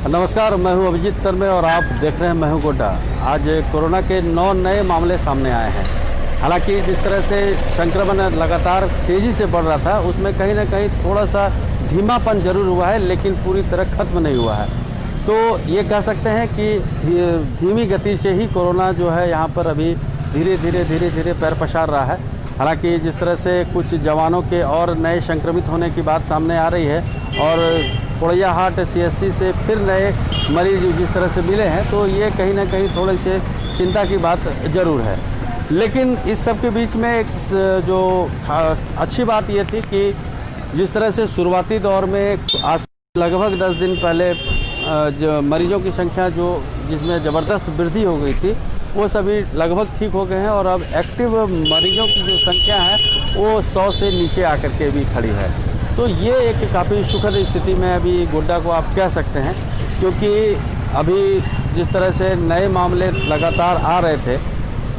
नमस्कार, मैं हूं अभिजीत तर्मे और आप देख रहे हैं मैं हूं गोड्डा। आज कोरोना के 9 नए मामले सामने आए हैं। हालांकि जिस तरह से संक्रमण लगातार तेज़ी से बढ़ रहा था, उसमें कहीं ना कहीं थोड़ा सा धीमापन जरूर हुआ है, लेकिन पूरी तरह खत्म नहीं हुआ है। तो ये कह सकते हैं कि धीमी गति से ही कोरोना जो है यहाँ पर अभी धीरे धीरे पैर पसार रहा है। हालांकि जिस तरह से कुछ जवानों के और नए संक्रमित होने की बात सामने आ रही है और पोड़ैयाहाट CSC से फिर नए मरीज जिस तरह से मिले हैं, तो ये कहीं ना कहीं थोड़ी से चिंता की बात ज़रूर है। लेकिन इस सब के बीच में एक जो अच्छी बात ये थी कि जिस तरह से शुरुआती दौर में आज लगभग 10 दिन पहले जो मरीजों की संख्या जिसमें ज़बरदस्त वृद्धि हो गई थी, वो सभी लगभग ठीक हो गए हैं और अब एक्टिव मरीजों की जो संख्या है वो 100 से नीचे आकर के भी खड़ी है। तो ये एक काफ़ी सुखद स्थिति में अभी गोड्डा को आप कह सकते हैं, क्योंकि अभी जिस तरह से नए मामले लगातार आ रहे थे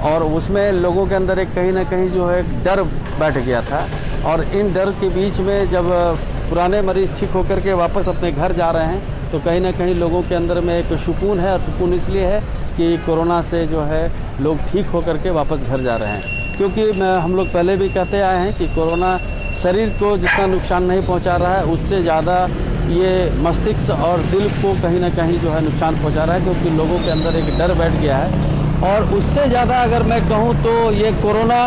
और उसमें लोगों के अंदर एक कहीं ना कहीं जो है डर बैठ गया था, और इन डर के बीच में जब पुराने मरीज़ ठीक होकर के वापस अपने घर जा रहे हैं, तो कहीं ना कहीं लोगों के अंदर में एक सुकून है। और सुकून इसलिए है कि कोरोना से जो है लोग ठीक होकर के वापस घर जा रहे हैं। क्योंकि हम लोग पहले भी कहते आए हैं कि कोरोना शरीर को जितना नुकसान नहीं पहुंचा रहा है, उससे ज़्यादा ये मस्तिष्क और दिल को कहीं ना कहीं जो है नुकसान पहुंचा रहा है, क्योंकि लोगों के अंदर एक डर बैठ गया है। और उससे ज़्यादा अगर मैं कहूँ तो ये कोरोना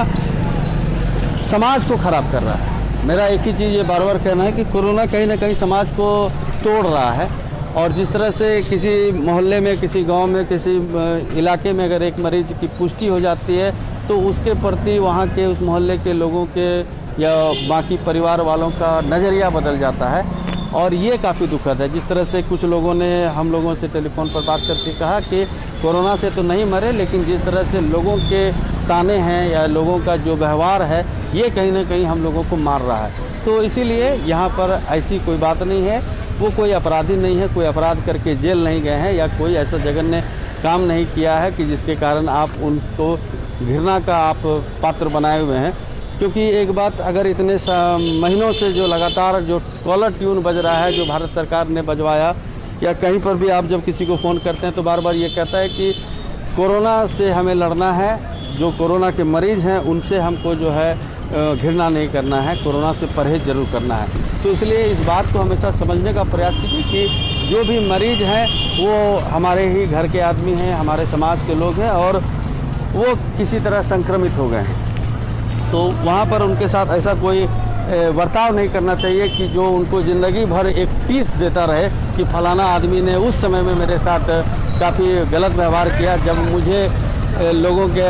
समाज को ख़राब कर रहा है। मेरा एक ही चीज़ ये बार बार कहना है कि कोरोना कहीं ना कहीं समाज को तोड़ रहा है। और जिस तरह से किसी मोहल्ले में, किसी गांव में, किसी इलाके में अगर एक मरीज की पुष्टि हो जाती है, तो उसके प्रति वहां के उस मोहल्ले के लोगों के या बाकी परिवार वालों का नज़रिया बदल जाता है, और ये काफ़ी दुखद है। जिस तरह से कुछ लोगों ने हम लोगों से टेलीफोन पर बात करके कहा कि कोरोना से तो नहीं मरे, लेकिन जिस तरह से लोगों के ताने हैं या लोगों का जो व्यवहार है, ये कहीं ना कहीं हम लोगों को मार रहा है। तो इसीलिए यहाँ पर ऐसी कोई बात नहीं है, वो कोई अपराधी नहीं है, कोई अपराध करके जेल नहीं गए हैं या कोई ऐसा जघन्य काम नहीं किया है कि जिसके कारण आप उनको घृणा का आप पात्र बनाए हुए हैं। क्योंकि एक बात, अगर इतने महीनों से जो लगातार जो कॉलर ट्यून बज रहा है, जो भारत सरकार ने बजवाया, या कहीं पर भी आप जब किसी को फ़ोन करते हैं तो बार बार ये कहता है कि कोरोना से हमें लड़ना है, जो कोरोना के मरीज़ हैं उनसे हमको जो है घृणा नहीं करना है, कोरोना से परहेज़ जरूर करना है। तो इसलिए इस बात को हमेशा समझने का प्रयास कीजिए कि जो भी मरीज़ हैं वो हमारे ही घर के आदमी हैं, हमारे समाज के लोग हैं, और वो किसी तरह संक्रमित हो गए हैं, तो वहाँ पर उनके साथ ऐसा कोई बर्ताव नहीं करना चाहिए कि जो उनको ज़िंदगी भर एक टीस देता रहे कि फलाना आदमी ने उस समय में मेरे साथ काफ़ी गलत व्यवहार किया, जब मुझे लोगों के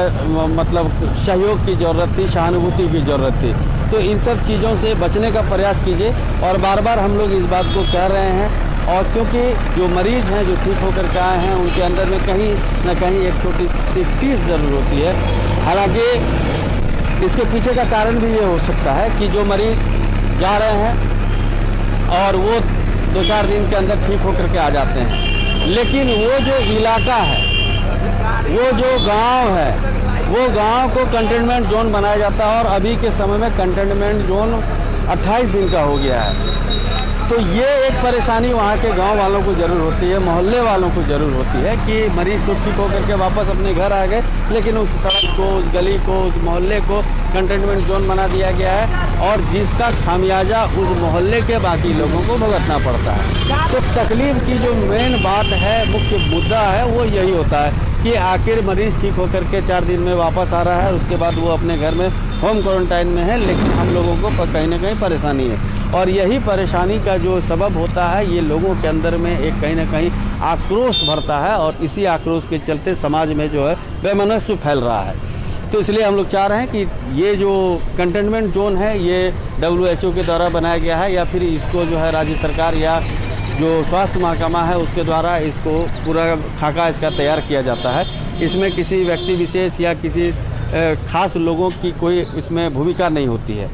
मतलब सहयोग की ज़रूरत थी, सहानुभूति की ज़रूरत थी। तो इन सब चीज़ों से बचने का प्रयास कीजिए। और बार बार हम लोग इस बात को कह रहे हैं, और क्योंकि जो मरीज़ हैं, जो ठीक होकर के आए हैं, उनके अंदर में कहीं ना कहीं एक छोटी सी टीस ज़रूर होती है। हालांकि इसके पीछे का कारण भी ये हो सकता है कि जो मरीज जा रहे हैं और वो 2-4 दिन के अंदर ठीक होकर के आ जाते हैं, लेकिन वो जो इलाका है, वो जो गांव है, वो गांव को कंटेनमेंट जोन बनाया जाता है, और अभी के समय में कंटेनमेंट जोन 28 दिन का हो गया है। तो ये एक परेशानी वहाँ के गांव वालों को ज़रूर होती है, मोहल्ले वालों को ज़रूर होती है कि मरीज़ तो ठीक होकर के वापस अपने घर आ गए, लेकिन उस सड़क को, उस गली को, उस मोहल्ले को कंटेनमेंट जोन बना दिया गया है, और जिसका खामियाजा उस मोहल्ले के बाकी लोगों को भुगतना पड़ता है। तो तकलीफ की जो मेन बात है, मुख्य मुद्दा है, वो यही होता है कि आखिर मरीज़ ठीक होकर के 4 दिन में वापस आ रहा है, उसके बाद वो अपने घर में होम क्वारंटाइन में है, लेकिन हम लोगों को कहीं ना कहीं परेशानी है। और यही परेशानी का जो सबब होता है, ये लोगों के अंदर में एक कहीं ना कहीं आक्रोश भरता है, और इसी आक्रोश के चलते समाज में जो है वैमनस्य फैल रहा है। तो इसलिए हम लोग चाह रहे हैं कि ये जो कंटेनमेंट जोन है, ये WHO के द्वारा बनाया गया है, या फिर इसको जो है राज्य सरकार या जो स्वास्थ्य महकमा है उसके द्वारा इसको पूरा खाका इसका तैयार किया जाता है। इसमें किसी व्यक्ति विशेष या किसी खास लोगों की कोई इसमें भूमिका नहीं होती है।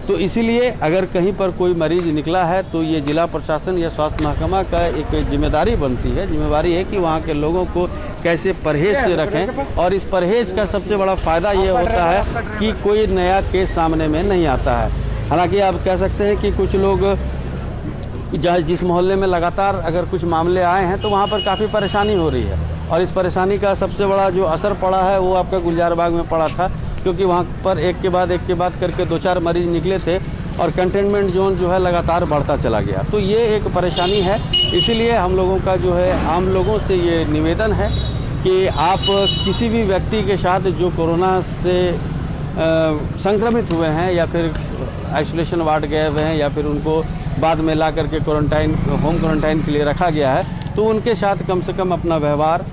तो इसीलिए अगर कहीं पर कोई मरीज़ निकला है, तो ये जिला प्रशासन या स्वास्थ्य महकमा का एक जिम्मेदारी बनती है, जिम्मेवारी है कि वहाँ के लोगों को कैसे परहेज से रखें। और इस परहेज का सबसे बड़ा फ़ायदा ये होता है कि कोई नया केस सामने में नहीं आता है। हालांकि आप कह सकते हैं कि कुछ लोग जहाँ जिस मोहल्ले में लगातार अगर कुछ मामले आए हैं तो वहाँ पर काफ़ी परेशानी हो रही है। और इस परेशानी का सबसे बड़ा जो असर पड़ा है वो आपका गुलजार बाग में पड़ा था, क्योंकि वहाँ पर एक के बाद करके 2-4 मरीज निकले थे और कंटेनमेंट जोन जो है लगातार बढ़ता चला गया। तो ये एक परेशानी है। इसीलिए हम लोगों का जो है आम लोगों से ये निवेदन है कि आप किसी भी व्यक्ति के साथ जो कोरोना से संक्रमित हुए हैं या फिर आइसोलेशन वार्ड गए हुए हैं या फिर उनको बाद में ला करके होम क्वारंटाइन के लिए रखा गया है, तो उनके साथ कम से कम अपना व्यवहार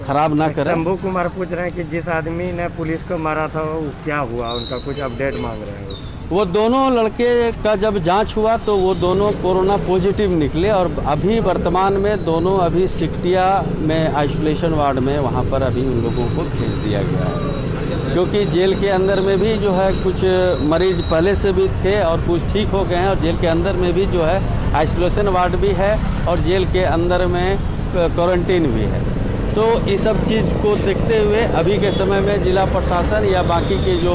खराब ना करें। शंभू कुमार पूछ रहे हैं कि जिस आदमी ने पुलिस को मारा था वो क्या हुआ, उनका कुछ अपडेट मांग रहे हैं। वो दोनों लड़के का जब जांच हुआ तो वो दोनों कोरोना पॉजिटिव निकले और अभी वर्तमान में दोनों अभी सिकटिया में आइसोलेशन वार्ड में वहाँ पर अभी उन लोगों को भेज दिया गया है, क्योंकि जेल के अंदर में भी जो है कुछ मरीज पहले से भी थे और कुछ ठीक हो गए हैं और जेल के अंदर में भी जो है आइसोलेशन वार्ड भी है और जेल के अंदर में क्वारंटीन भी है। तो इस सब चीज़ को देखते हुए अभी के समय में जिला प्रशासन या बाकी के जो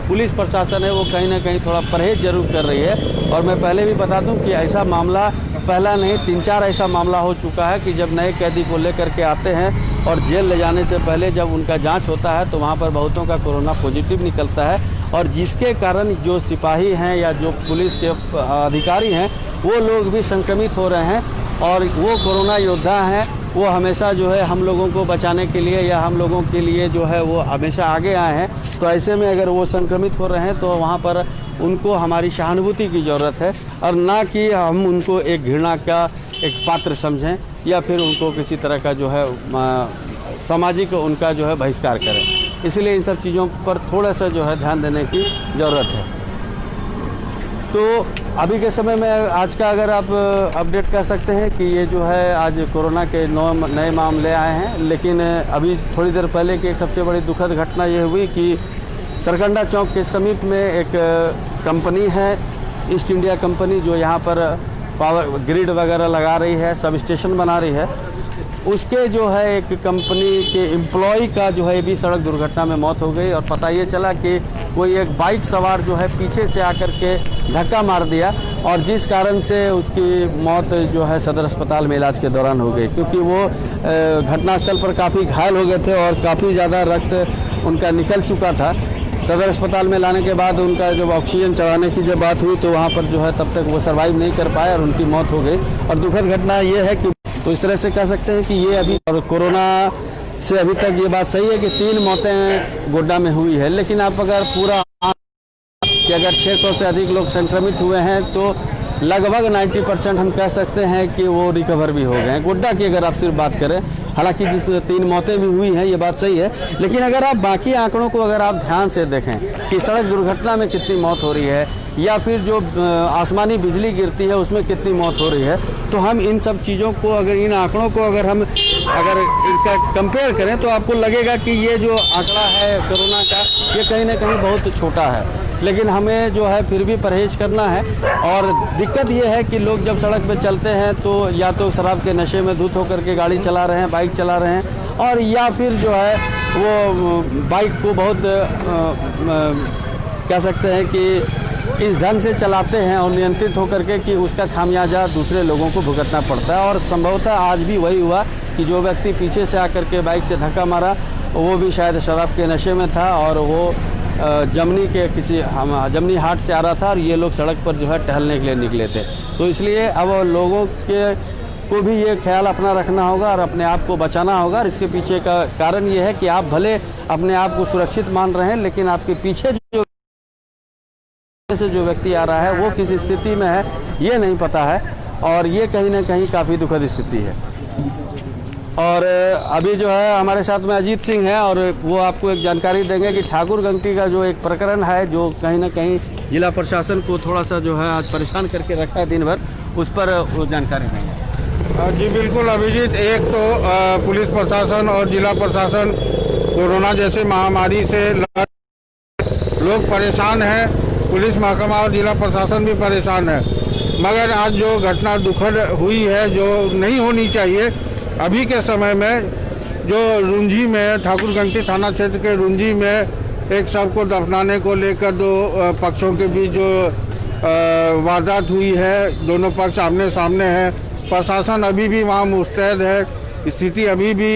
पुलिस प्रशासन है वो कहीं ना कहीं थोड़ा परहेज जरूर कर रही है। और मैं पहले भी बता दूं कि ऐसा मामला पहला नहीं 3-4 ऐसा मामला हो चुका है कि जब नए कैदी को लेकर के आते हैं और जेल ले जाने से पहले जब उनका जांच होता है तो वहाँ पर बहुतों का कोरोना पॉजिटिव निकलता है और जिसके कारण जो सिपाही हैं या जो पुलिस के अधिकारी हैं वो लोग भी संक्रमित हो रहे हैं और वो कोरोना योद्धा हैं। वो हमेशा जो है हम लोगों को बचाने के लिए या हम लोगों के लिए जो है वो हमेशा आगे आए हैं। तो ऐसे में अगर वो संक्रमित हो रहे हैं तो वहाँ पर उनको हमारी सहानुभूति की ज़रूरत है और ना कि हम उनको एक घृणा का एक पात्र समझें या फिर उनको किसी तरह का जो है सामाजिक उनका जो है बहिष्कार करें। इसलिए इन सब चीज़ों पर थोड़ा सा जो है ध्यान देने की ज़रूरत है। तो अभी के समय में आज का अगर आप अपडेट कर सकते हैं कि ये जो है आज कोरोना के 9 नए मामले आए हैं, लेकिन अभी थोड़ी देर पहले की एक सबसे बड़ी दुखद घटना ये हुई कि सरकंडा चौक के समीप में एक कंपनी है ईस्ट इंडिया कंपनी जो यहाँ पर पावर ग्रिड वगैरह लगा रही है, सब स्टेशन बना रही है, उसके जो है एक कंपनी के एम्प्लॉय का जो है भी सड़क दुर्घटना में मौत हो गई। और पता ये चला कि कोई एक बाइक सवार जो है पीछे से आकर के धक्का मार दिया और जिस कारण से उसकी मौत जो है सदर अस्पताल में इलाज के दौरान हो गई, क्योंकि वो घटनास्थल पर काफ़ी घायल हो गए थे और काफ़ी ज़्यादा रक्त उनका निकल चुका था। सदर अस्पताल में लाने के बाद उनका जब ऑक्सीजन चढ़ाने की जब बात हुई तो वहाँ पर जो है तब तक वो सर्वाइव नहीं कर पाए और उनकी मौत हो गई। और दुखद घटना ये है कि तो इस तरह से कह सकते हैं कि ये अभी और कोरोना से अभी तक ये बात सही है कि 3 मौतें गोड्डा में हुई है, लेकिन आप अगर पूरा कि अगर 600 से अधिक लोग संक्रमित हुए हैं तो लगभग 90% हम कह सकते हैं कि वो रिकवर भी हो गए हैं। गोड्डा की अगर आप सिर्फ बात करें, हालांकि जिस 3 मौतें भी हुई हैं ये बात सही है, लेकिन अगर आप बाकी आंकड़ों को अगर आप ध्यान से देखें कि सड़क दुर्घटना में कितनी मौत हो रही है या फिर जो आसमानी बिजली गिरती है उसमें कितनी मौत हो रही है, तो हम इन सब चीज़ों को अगर इन आंकड़ों को अगर इनका कंपेयर करें तो आपको लगेगा कि ये जो आंकड़ा है कोरोना का ये कहीं ना कहीं बहुत छोटा है। लेकिन हमें जो है फिर भी परहेज करना है। और दिक्कत ये है कि लोग जब सड़क पे चलते हैं तो या तो शराब के नशे में धुत होकर के गाड़ी चला रहे हैं, बाइक चला रहे हैं, और या फिर जो है वो बाइक को बहुत कह सकते हैं कि इस ढंग से चलाते हैं और नियंत्रित होकर के कि उसका खामियाजा दूसरे लोगों को भुगतना पड़ता है। और संभवतः आज भी वही हुआ कि जो व्यक्ति पीछे से आकर के बाइक से धक्का मारा वो भी शायद शराब के नशे में था और वो जमनी के जमनी हाट से आ रहा था और ये लोग सड़क पर जो है टहलने के लिए निकले थे। तो इसलिए अब लोगों के को भी ये ख्याल अपना रखना होगा और अपने आप को बचाना होगा। और इसके पीछे का कारण ये है कि आप भले अपने आप को सुरक्षित मान रहे हैं, लेकिन आपके पीछे जो व्यक्ति आ रहा है वो किस स्थिति में है ये नहीं पता है, और ये कहीं ना कहीं काफ़ी दुखद स्थिति है। और अभी जो है हमारे साथ में अजीत सिंह है और वो आपको एक जानकारी देंगे कि ठाकुर गंगटी का जो एक प्रकरण है जो कहीं ना कहीं जिला प्रशासन को थोड़ा सा जो है आज परेशान करके रखा है दिन भर, उस पर वो जानकारी देंगे। जी बिल्कुल अभिजीत, एक तो पुलिस प्रशासन और जिला प्रशासन कोरोना जैसे महामारी से लोग परेशान हैं, पुलिस महकमा और जिला प्रशासन भी परेशान है। मगर आज जो घटना दुखद हुई है जो नहीं होनी चाहिए, अभी के समय में जो रुंझी में ठाकुर गंगटी थाना क्षेत्र के रुंझी में एक शव को दफनाने को लेकर 2 पक्षों के बीच जो वारदात हुई है। दोनों पक्ष आमने सामने हैं। प्रशासन अभी भी वहाँ मुस्तैद है। स्थिति अभी भी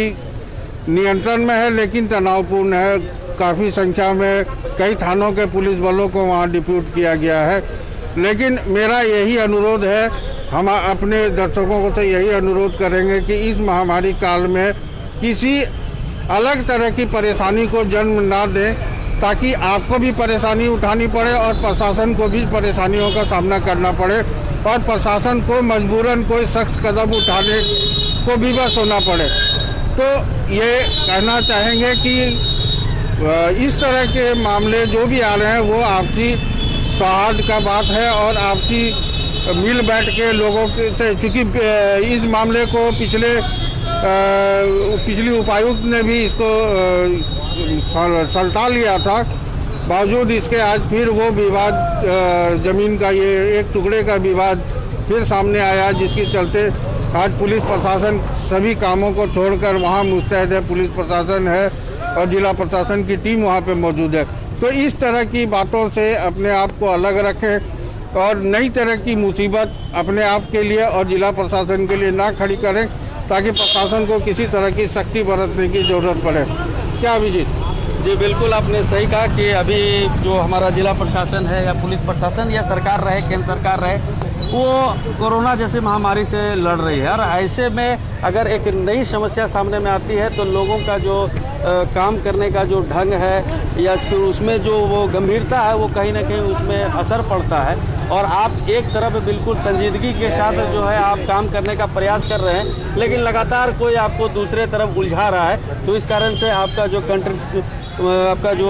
नियंत्रण में है, लेकिन तनावपूर्ण है। काफ़ी संख्या में कई थानों के पुलिस बलों को वहाँ डिप्यूट किया गया है। लेकिन मेरा यही अनुरोध है, हम अपने दर्शकों से यही अनुरोध करेंगे कि इस महामारी काल में किसी अलग तरह की परेशानी को जन्म ना दें, ताकि आपको भी परेशानी उठानी पड़े और प्रशासन को भी परेशानियों का सामना करना पड़े और प्रशासन को मजबूरन कोई सख्त कदम उठाने को भी बस होना पड़े। तो ये कहना चाहेंगे कि इस तरह के मामले जो भी आ रहे हैं वो आपसी सौहार्द का बात है और आपसी मिल बैठ के लोगों के से, चूँकि इस मामले को पिछली उपायुक्त ने भी इसको सल्टा लिया था, बावजूद इसके आज फिर वो विवाद ज़मीन का ये एक टुकड़े का विवाद फिर सामने आया, जिसके चलते आज पुलिस प्रशासन सभी कामों को छोड़कर वहाँ मुस्तैद है। पुलिस प्रशासन है और जिला प्रशासन की टीम वहाँ पे मौजूद है। तो इस तरह की बातों से अपने आप को अलग रखें और नई तरह की मुसीबत अपने आप के लिए और जिला प्रशासन के लिए ना खड़ी करें, ताकि प्रशासन को किसी तरह की सख्ती बरतने की ज़रूरत पड़े। क्या अभिजीत? जी बिल्कुल, आपने सही कहा कि अभी जो हमारा जिला प्रशासन है या पुलिस प्रशासन या सरकार रहे, केंद्र सरकार रहे, वो कोरोना जैसी महामारी से लड़ रही है। और ऐसे में अगर एक नई समस्या सामने में आती है तो लोगों का जो काम करने का जो ढंग है या फिर उसमें जो वो गंभीरता है वो कहीं ना कहीं उसमें असर पड़ता है। और आप एक तरफ बिल्कुल संजीदगी के साथ जो है आप काम करने का प्रयास कर रहे हैं, लेकिन लगातार कोई आपको दूसरे तरफ उलझा रहा है, तो इस कारण से आपका जो आपका जो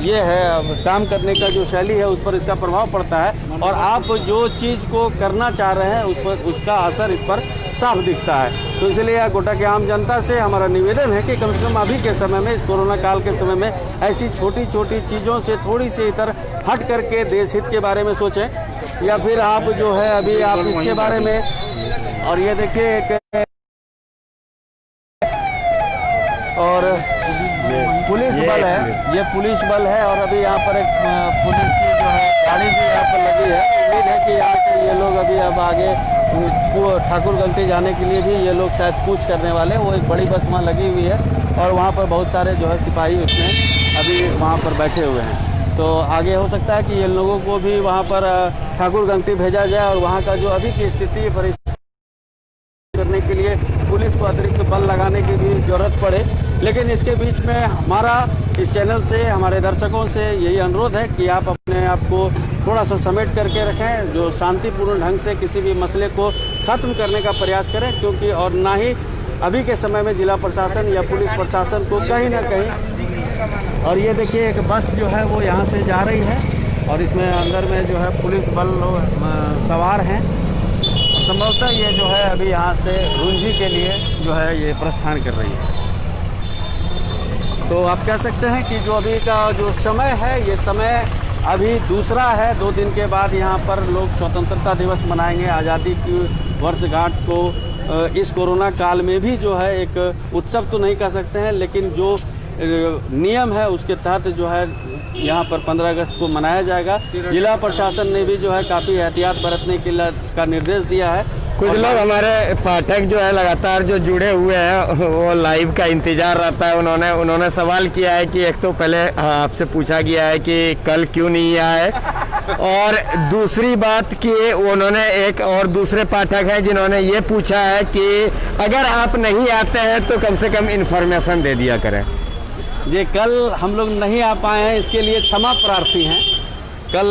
ये है काम करने का जो शैली है उस पर इसका प्रभाव पड़ता है और आप जो चीज़ को करना चाह रहे हैं उस पर उसका असर इस पर साफ दिखता है। तो इसलिए गोटा के आम जनता से हमारा निवेदन है कि कम से कम अभी के समय में, इस कोरोना काल के समय में, ऐसी छोटी छोटी चीज़ों से थोड़ी सी इधर हट करके देश हित के बारे में सोचें, या फिर आप जो है अभी आप इसके बारे में। और ये देखिए और पुलिस बल है, ये पुलिस बल है और अभी यहाँ पर एक पुलिस की जो है गाड़ी भी यहाँ पर लगी है। उम्मीद है कि यहाँ से ये लोग अभी अब आगे ठाकुरगंज जाने के लिए भी ये लोग शायद कूच करने वाले, वो एक बड़ी बस वहाँ लगी हुई है और वहाँ पर बहुत सारे जो है सिपाही उसमें अभी वहाँ पर बैठे हुए हैं। तो आगे हो सकता है कि ये लोगों को भी वहाँ पर ठाकुरगंज भेजा जाए और वहाँ का जो अभी की स्थिति परिस्थिति करने के लिए पुलिस को अतिरिक्त बल लगाने की भी जरूरत पड़े। लेकिन इसके बीच में हमारा इस चैनल से, हमारे दर्शकों से यही अनुरोध है कि आप अपने आप को थोड़ा सा समेट करके रखें, जो शांतिपूर्ण ढंग से किसी भी मसले को ख़त्म करने का प्रयास करें, क्योंकि और ना ही अभी के समय में जिला प्रशासन या पुलिस प्रशासन को कहीं ना कहीं। और ये देखिए एक बस जो है वो यहाँ से जा रही है और इसमें अंदर में जो है पुलिस बल लोग सवार हैं। संभवतः ये जो है अभी यहाँ से रुंझी के लिए जो है ये प्रस्थान कर रही है। तो आप कह सकते हैं कि जो अभी का जो समय है, ये समय अभी दूसरा है। 2 दिन के बाद यहाँ पर लोग स्वतंत्रता दिवस मनाएंगे, आज़ादी की वर्षगांठ को इस कोरोना काल में भी जो है एक उत्सव तो नहीं कह सकते हैं, लेकिन जो नियम है उसके तहत जो है यहाँ पर 15 अगस्त को मनाया जाएगा। जिला प्रशासन ने भी जो है काफ़ी एहतियात बरतने का निर्देश दिया है। कुछ लोग हमारे पाठक जो है लगातार जो जुड़े हुए हैं वो लाइव का इंतजार रहता है। उन्होंने सवाल किया है कि एक तो पहले आपसे पूछा गया है कि कल क्यों नहीं आए, और दूसरी बात कि उन्होंने एक और दूसरे पाठक हैं जिन्होंने ये पूछा है कि अगर आप नहीं आते हैं तो कम से कम इन्फॉर्मेशन दे दिया करें। जी, कल हम लोग नहीं आ पाए हैं, इसके लिए क्षमा प्रार्थी हैं। कल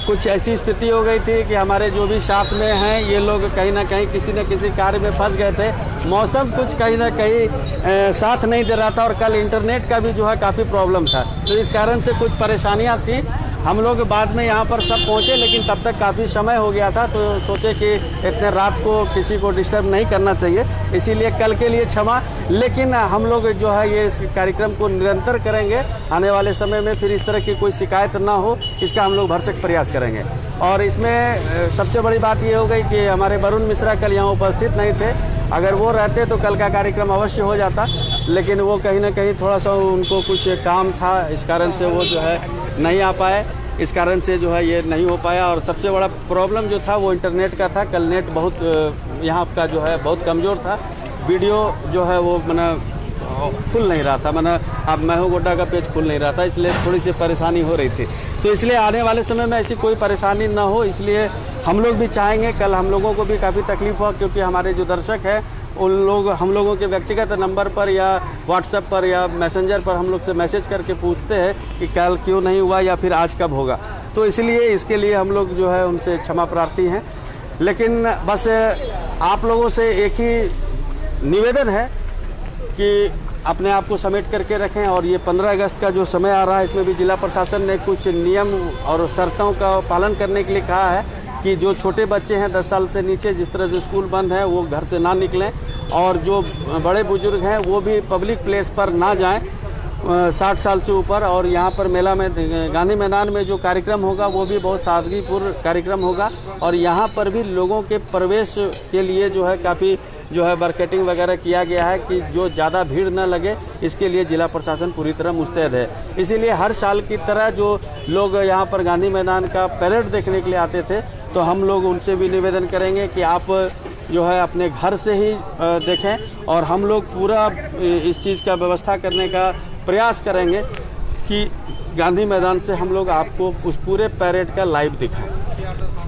कुछ ऐसी स्थिति हो गई थी कि हमारे जो भी साथ में हैं ये लोग कहीं ना कहीं किसी न किसी कार्य में फंस गए थे। मौसम कुछ कहीं ना कहीं साथ नहीं दे रहा था और कल इंटरनेट का भी जो है काफ़ी प्रॉब्लम था, तो इस कारण से कुछ परेशानियां थी। हम लोग बाद में यहाँ पर सब पहुँचे, लेकिन तब तक काफ़ी समय हो गया था, तो सोचे कि इतने रात को किसी को डिस्टर्ब नहीं करना चाहिए, इसीलिए कल के लिए क्षमा। लेकिन हम लोग जो है ये इस कार्यक्रम को निरंतर करेंगे, आने वाले समय में फिर इस तरह की कोई शिकायत ना हो, इसका हम लोग भरसक प्रयास करेंगे। और इसमें सबसे बड़ी बात ये हो गई कि हमारे वरुण मिश्रा कल यहाँ उपस्थित नहीं थे। अगर वो रहते तो कल का कार्यक्रम अवश्य हो जाता, लेकिन वो कहीं ना कहीं थोड़ा सा उनको कुछ काम था, इस कारण से वो जो है नहीं आ पाए। इस कारण से जो है ये नहीं हो पाया। और सबसे बड़ा प्रॉब्लम जो था वो इंटरनेट का था। कल नेट बहुत यहाँ का जो है बहुत कमज़ोर था, वीडियो जो है वो मैंने खुल नहीं रहा था, मैंने अब महू गोड्डा का पेज खुल नहीं रहा था, इसलिए थोड़ी सी परेशानी हो रही थी। तो इसलिए आने वाले समय में ऐसी कोई परेशानी ना हो, इसलिए हम लोग भी चाहेंगे। कल हम लोगों को भी काफ़ी तकलीफ हुआ, क्योंकि हमारे जो दर्शक हैं उन लोग हम लोगों के व्यक्तिगत नंबर पर या व्हाट्सएप पर या मैसेंजर पर हम लोग से मैसेज करके पूछते हैं कि कल क्यों नहीं हुआ या फिर आज कब होगा। तो इसलिए इसके लिए हम लोग जो है उनसे क्षमा प्रार्थी हैं। लेकिन बस आप लोगों से एक ही निवेदन है कि अपने आप को समेट करके रखें। और ये 15 अगस्त का जो समय आ रहा है, इसमें भी जिला प्रशासन ने कुछ नियम और शर्तों का पालन करने के लिए कहा है कि जो छोटे बच्चे हैं 10 साल से नीचे, जिस तरह से स्कूल बंद है, वो घर से ना निकलें। और जो बड़े बुजुर्ग हैं वो भी पब्लिक प्लेस पर ना जाएं 60 साल से ऊपर। और यहाँ पर मेला में गांधी मैदान में जो कार्यक्रम होगा वो भी बहुत सादगीपूर्ण कार्यक्रम होगा। और यहाँ पर भी लोगों के प्रवेश के लिए जो है काफ़ी जो है मार्केटिंग वगैरह किया गया है कि जो ज़्यादा भीड़ न लगे, इसके लिए जिला प्रशासन पूरी तरह मुस्तैद है। इसीलिए हर साल की तरह जो लोग यहाँ पर गांधी मैदान का परेड देखने के लिए आते थे, तो हम लोग उनसे भी निवेदन करेंगे कि आप जो है अपने घर से ही देखें। और हम लोग पूरा इस चीज़ का व्यवस्था करने का प्रयास करेंगे कि गांधी मैदान से हम लोग आपको उस पूरे परेड का लाइव दिखाएं।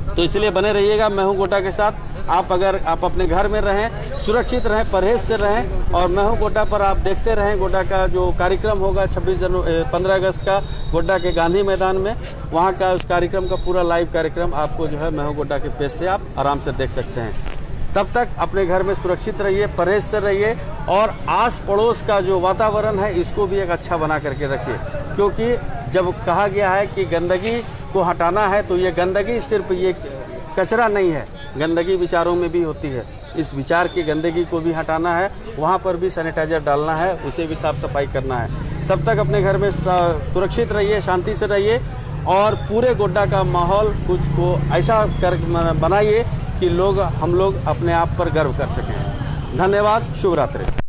तो इसलिए बने रहिएगा महू गोड्डा के साथ। अगर आप अपने घर में रहें, सुरक्षित रहें, परहेज से रहें और महू गोड्डा पर आप देखते रहें। गोड्डा का जो कार्यक्रम होगा 15 अगस्त का गोड्डा के गांधी मैदान में, वहाँ का उस कार्यक्रम का पूरा लाइव कार्यक्रम आपको जो है महू गोड्डा के पेज से आप आराम से देख सकते हैं। तब तक अपने घर में सुरक्षित रहिए, परहेज से रहिए और आस पड़ोस का जो वातावरण है इसको भी एक अच्छा बना करके रखिए। क्योंकि जब कहा गया है कि गंदगी को हटाना है, तो ये गंदगी सिर्फ ये कचरा नहीं है, गंदगी विचारों में भी होती है। इस विचार की गंदगी को भी हटाना है, वहाँ पर भी सैनिटाइजर डालना है, उसे भी साफ सफाई करना है। तब तक अपने घर में सुरक्षित रहिए, शांति से रहिए और पूरे गोड्डा का माहौल कुछ को ऐसा कर बनाइए कि हम लोग अपने आप पर गर्व कर सकें। धन्यवाद, शुभ रात्रि।